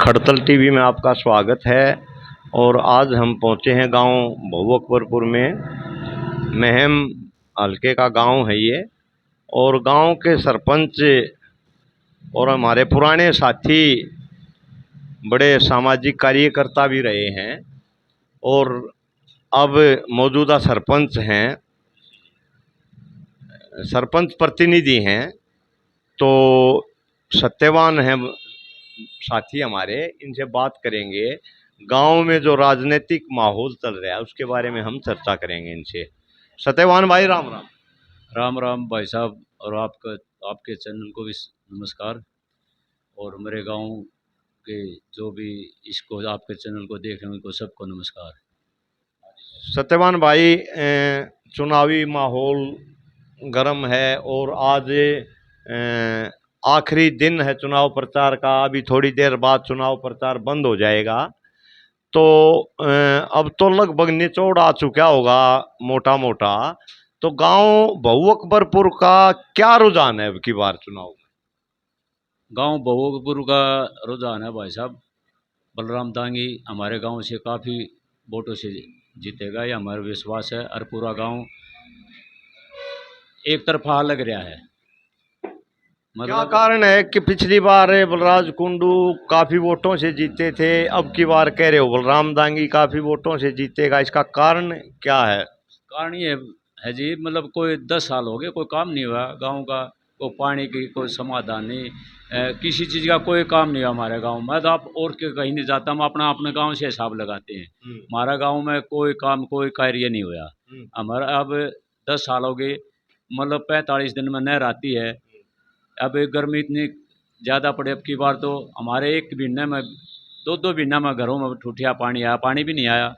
खड़तल TV में आपका स्वागत है। और आज हम पहुंचे हैं गांव भऊ अकबरपुर में। महम हल्के का गांव है ये। और गांव के सरपंच और हमारे पुराने साथी बड़े सामाजिक कार्यकर्ता भी रहे हैं और अब मौजूदा सरपंच हैं, सरपंच प्रतिनिधि हैं। तो सत्यवान हैं साथी हमारे, इनसे बात करेंगे। गांव में जो राजनीतिक माहौल चल रहा है उसके बारे में हम चर्चा करेंगे इनसे। सत्यवान भाई, राम राम। राम राम भाई साहब, और आपके चैनल को भी नमस्कार। और मेरे गांव के जो भी इसको आपके चैनल को देख रहे हैं उनको सबको नमस्कार। सत्यवान भाई, चुनावी माहौल गर्म है और आज आखिरी दिन है चुनाव प्रचार का। अभी थोड़ी देर बाद चुनाव प्रचार बंद हो जाएगा। तो अब तो लगभग निचोड़ आ चुका होगा मोटा मोटा। तो गांव भऊ अकबरपुर का क्या रुझान है अब की बार चुनाव में? गांव भोगपुर का रुझान है भाई साहब, बलराम दांगी हमारे गांव से काफ़ी वोटों से जीतेगा, ये हमारा विश्वास है। और पूरा गांव एक तरफा लग रहा है। क्या कारण है कि पिछली बार बलराज कुंडू काफी वोटों से जीते थे, अब की बार कह रहे हो बलराम दांगी काफी वोटों से जीतेगा? इसका कारण क्या है? कारण ये है जी, मतलब कोई 10 साल हो गए कोई काम नहीं हुआ गांव का। कोई पानी की कोई समाधान नहीं, किसी चीज़ का कोई काम नहीं हुआ हमारे गांव में। तो आप और के कहीं नहीं जाता, हम अपने गांव से हिसाब लगाते हैं। हमारा गांव में कोई काम कोई कार्य नहीं हुआ हमारा। अब 10 साल हो गए, मतलब 45 दिन में नहर आती है। अब गर्मी इतनी ज़्यादा पड़े, अब की बार तो हमारे एक महीने में दो महीना में घरों में ठूठिया पानी आया, पानी भी नहीं आया।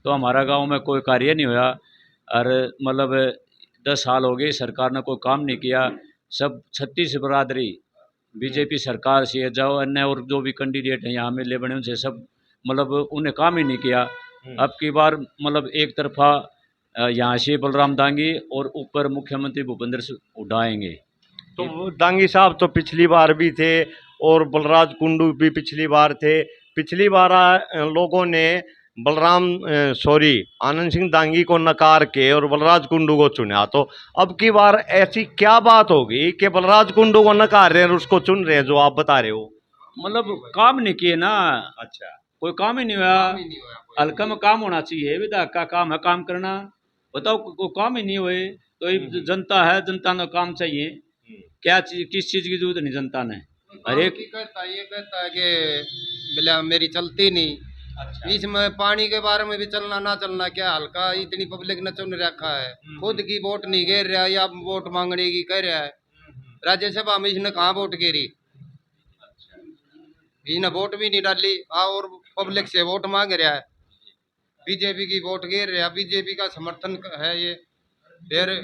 तो हमारा गांव में कोई कार्य नहीं हुआ। और मतलब 10 साल हो गए, सरकार ने कोई काम नहीं किया। सब 36 बिरादरी बीजेपी सरकार से जाओ, अन्य और जो भी कैंडिडेट हैं यहाँ मिले बने उनसे सब मतलब उन्हें काम ही नहीं किया। अब की बार मतलब एक तरफा यहाँ से बलराम दांगी और ऊपर मुख्यमंत्री भूपेंद्र सिंह उड़ाएंगे। तो दांगी साहब तो पिछली बार भी थे और बलराज कुंडू भी पिछली बार थे। पिछली बार लोगों ने आनंद सिंह दांगी को नकार के और बलराज कुंडू को चुना। तो अब की बार ऐसी क्या बात होगी कि बलराज कुंडू को नकार रहे हैं और उसको चुन रहे हैं जो आप बता रहे हो? मतलब काम नहीं किए ना। अच्छा, कोई काम ही नहीं हुआ। हल्का में काम होना चाहिए, विधायक का काम है काम करना। बताओ कोई काम ही नहीं हुए। तो ये जनता है, जनता ने काम चाहिए। क्या चीज किस चीज की जरूरत नहीं जनता ने। हर एक कहता है कि बोले मेरी चलती नहीं। अच्छा। इसमें पानी के बारे में भी चलना ना चलना क्या, हल्का इतनी पब्लिक ने चुन रखा है। खुद की वोट नहीं घेर रहा या वोट मांगने की कह रहा है। राज्यसभा में इसने कहाँ वोट घेरी, इसने वोट भी नहीं डाली और पब्लिक से वोट मांग रहा है। बीजेपी की वोट घेर रहा, बीजेपी का समर्थन है ये। फिर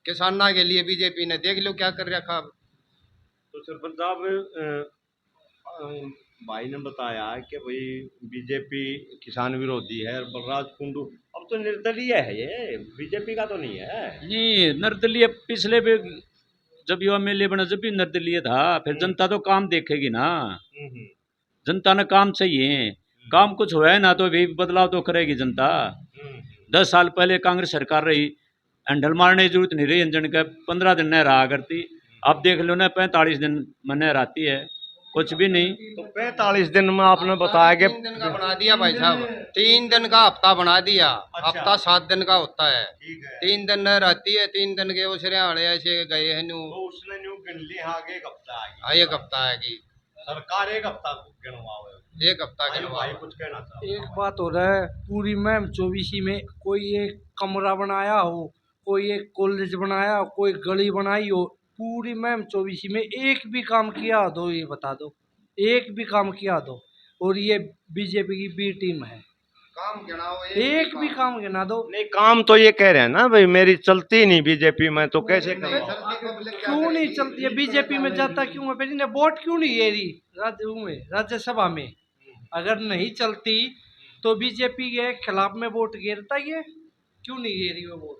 किसाना के लिए बीजेपी ने देख लो क्या कर रखा। तो सरपंच साहब, भाई ने बताया कि भाई बीजेपी किसान विरोधी है और बलराज कुंडू अब तो निर्दलीय है, ये बीजेपी का तो नहीं है। नहीं, निर्दलीय पिछले भी जब युवा मेले बना जब भी निर्दलीय था। फिर जनता तो काम देखेगी ना। जनता ने काम चाहिए, काम कुछ हुआ है ना तो भी बदलाव तो करेगी जनता। 10 साल पहले कांग्रेस सरकार रही, हैंडल मारने की जरूरत नहीं रही इंजन का, 15 दिन नहर रहा करती। अब देख लो ना 45 दिन में नहर आती है, कुछ भी नहीं। तो 45 दिन में आपने बताया कि 3 दिन का बना दिया भाई साहब, 3 दिन का हफ्ता बना दिया। अच्छा। हफ्ता 7 दिन का होता है। 3 दिन नहर आती है, 3 दिन के उसरे आड़े ऐसे गए हैं न्यू। तो उसने न्यू गिन ली, आगे एक हफ्ता आएगी। हाँ, एक हफ्ता आएगी सरकार, एक हफ्ता गिनवाओ, एक हफ्ता गिनवाओ। भाई कुछ कहना चाहता एक बात हो रहा है पूरी मैम 24 में कोई एक कमरा बनाया हो, कोई एक कॉलेज बनाया हो, कोई गली बनाई हो, पूरी मैम 24 में एक भी काम किया दो, ये बता दो एक भी काम किया दो। और ये बीजेपी की बी टीम है, काम गिनाओ, एक भी काम गिना दो। नहीं, काम तो ये कह रहे हैं ना भाई मेरी चलती नहीं बीजेपी में, तो कैसे करें? क्यों नहीं चलती है बीजेपी में, जाता क्यों है? फिर इन्हें वोट क्यों नहीं घेरी राज्यसभा में? अगर नहीं चलती तो बीजेपी के खिलाफ में वोट घेरता, ये क्यों नहीं घेरी वो वोट?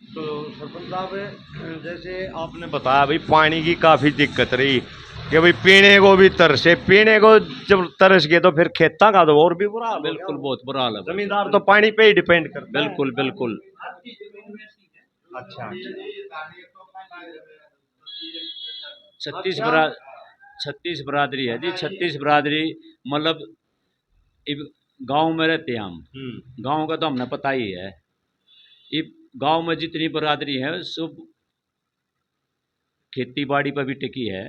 तो सरपंच साहब, जैसे आपने बताया भाई पानी की काफ़ी दिक्कत रही, कि भाई पीने को भी तरसे, पीने को जब तरस गए तो फिर खेता का तो और भी बुरा हाल हो गया। बिल्कुल बहुत बुरा हाल है। जमींदार तो पानी पे ही डिपेंड करता है। बिल्कुल बिल्कुल। अच्छा, छत्तीस बरादरी है जी, 36 बरादरी। मतलब इब गांव में रहते हैं हम, गांव का तो हमने पता ही है। इब गांव में जितनी बरादरी है सब खेती बाड़ी पर भी टिकी है।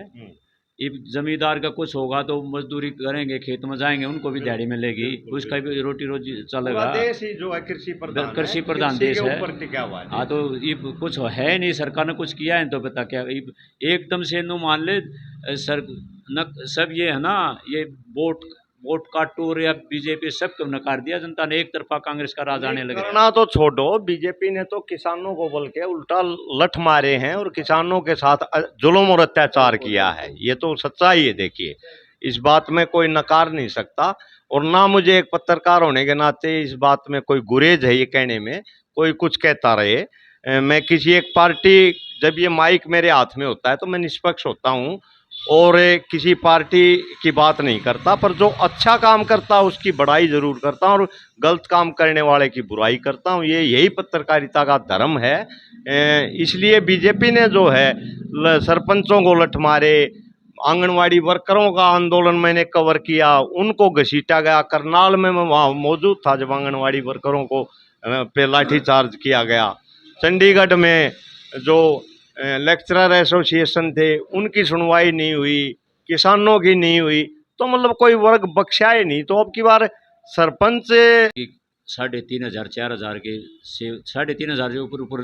इब जमींदार का कुछ होगा तो मजदूरी करेंगे, खेत में जाएंगे, उनको भी दिहाड़ी मिलेगी, उसका भी रोटी रोजी चलेगा। पूरा देश ही जो है कृषि प्रधान है, कृषि प्रधान कृषि देश के है। ऊपर टिका हुआ है। हाँ, तो ये कुछ है नहीं, सरकार ने कुछ किया है तो पता क्या एकदम से नो मान ले सर न सब ये है ना, ये वोट का टूर या बीजेपी सबको नकार दिया जनता ने, एक तरफा कांग्रेस का राज आने लगे। करना तो छोड़ो, बीजेपी ने तो किसानों को बोल के उल्टा लठ मारे हैं और किसानों के साथ जुल्म और अत्याचार किया है। ये तो सच्चाई है। देखिए, इस बात में कोई नकार नहीं सकता, और ना मुझे एक पत्रकार होने के नाते इस बात में कोई गुरेज है ये कहने में, कोई कुछ कहता रहे। मैं किसी एक पार्टी, जब ये माइक मेरे हाथ में होता है तो मैं निष्पक्ष होता हूँ और किसी पार्टी की बात नहीं करता, पर जो अच्छा काम करता है उसकी बड़ाई जरूर करता हूँ और गलत काम करने वाले की बुराई करता हूँ। यही पत्रकारिता का धर्म है। इसलिए बीजेपी ने जो है सरपंचों को लठ मारे, आंगनवाड़ी वर्करों का आंदोलन मैंने कवर किया, उनको घसीटा गया। करनाल में मैं वहाँ मौजूद था जब आंगनवाड़ी वर्करों को पे लाठीचार्ज किया गया। चंडीगढ़ में जो लेक्चरर एसोसिएशन थे उनकी सुनवाई नहीं हुई, किसानों की नहीं हुई, तो मतलब कोई वर्ग बख्शा ही नहीं। तो अब की बार सरपंच 3,500 4,000 के से 3,500 के ऊपर ऊपर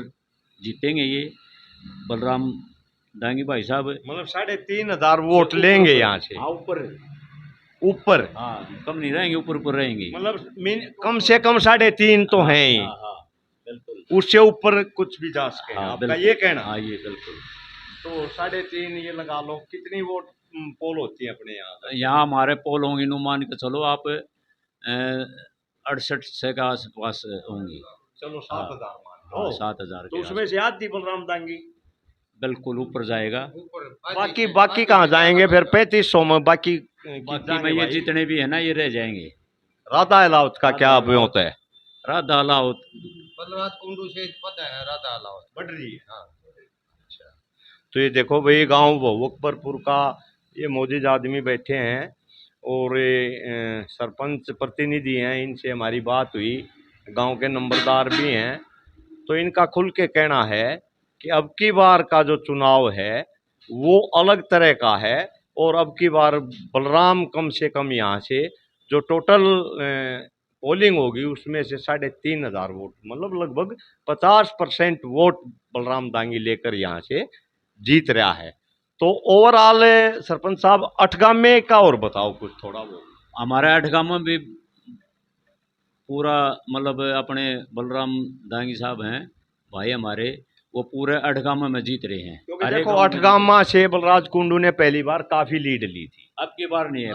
जीतेंगे ये बलराम डांगी भाई साहब। मतलब 3,500 वोट लेंगे यहाँ से। हाँ, ऊपर ऊपर, हाँ, कम नहीं रहेंगे, ऊपर ऊपर रहेंगे। मतलब कम से कम 3.5 तो हैं ही। हाँ, बिल्कुल। उससे ऊपर कुछ भी जा सके। हाँ, आपका ये कहना? हाँ, ये बिल्कुल। तो 3.5 ये लगा लो। कितनी वोट पोल होती है अपने यहाँ? यहाँ हमारे पोल होंगी, नु मान के चलो आप 68 के आसपास होंगी। चलो 7,000 मान हाँ, लो। 7,000 तो उसमें से याद थी बलराम दांगी बिल्कुल ऊपर जाएगा। बाकी कहाँ जाएंगे फिर? 3500 में बाकी बाकी में ये जितने भी है ना ये रह जाएंगे। राधा अलाउत का क्या होता है? राधा अलाउत बलराज कुंडू से पता है, राधा अलाउत बढ़ रही है। हाँ। अच्छा, तो ये देखो भाई, गांव भवकपुर का ये मौजूद आदमी बैठे हैं और ये सरपंच प्रतिनिधि हैं, इनसे हमारी बात हुई, गांव के नंबरदार भी हैं। तो इनका खुल के कहना है कि अब की बार का जो चुनाव है वो अलग तरह का है, और अब की बार बलराम कम से कम यहाँ से जो टोटल पोलिंग होगी उसमें से 3,500 वोट, मतलब लगभग 50% वोट बलराम दांगी लेकर यहाँ से जीत रहा है। तो ओवरऑल सरपंच साहब अठगामे का और बताओ कुछ थोड़ा। वो हमारे अठगाम में भी पूरा मतलब अपने बलराम दांगी साहब हैं भाई हमारे, वो पूरे अठगामा में जीत रहे हैं। क्योंकि देखो अठगामा से बलराज कुंडू ने पहली बार काफी लीड ली थी, अब की बार नहीं है।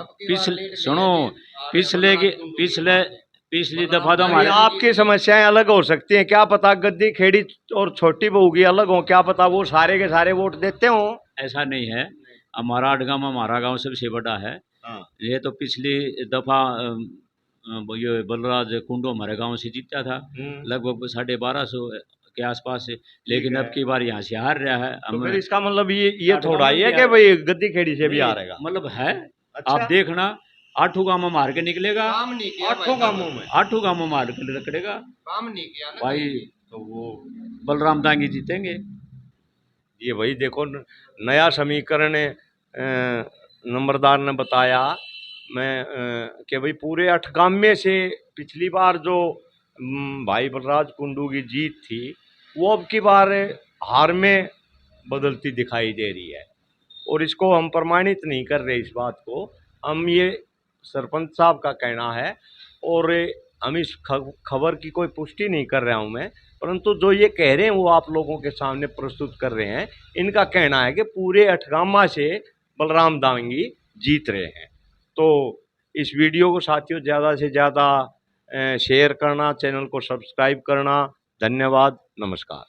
पिछली दफा तो हमारे आपकी समस्याएं अलग हो सकती हैं, क्या पता गद्दी खेड़ी और छोटी बहू की अलग हो, क्या पता वो सारे के सारे वोट देते हो। ऐसा नहीं है, हमारा अठगामा हमारा गांव सबसे बड़ा है। ये तो पिछली दफा ये बलराज कुंडू हमारे गांव से जीता था लगभग 1250 के आसपास से, लेकिन अब की बार यहाँ से हार रहा है। तो फिर इसका मतलब ये थोड़ा ही है कि भाई गद्दी खेड़ी से भी हारेगा, मतलब है। अच्छा? आप देखना 8 गांव में मार के निकलेगा, काम नहीं किया 8 गांवों में 8 गांव में मार के निकलेगा काम नहीं किया ना भाई, तो वो बलराम दांगी जीतेंगे। ये भाई देखो नया समीकरण नंबरदार ने बताया मैं कि भाई पूरे अठगामे से पिछली बार जो भाई बलराज कुंडू की जीत थी वो अब की बार हार में बदलती दिखाई दे रही है, और इसको हम प्रमाणित नहीं कर रहे इस बात को, हम ये सरपंच साहब का कहना है और हम इस खबर की कोई पुष्टि नहीं कर रहा हूँ मैं, परंतु जो ये कह रहे हैं वो आप लोगों के सामने प्रस्तुत कर रहे हैं। इनका कहना है कि पूरे अठगामा से बलराम दांगी जीत रहे हैं। तो इस वीडियो को साथियों ज़्यादा से ज़्यादा शेयर करना, चैनल को सब्सक्राइब करना। धन्यवाद, नमस्कार।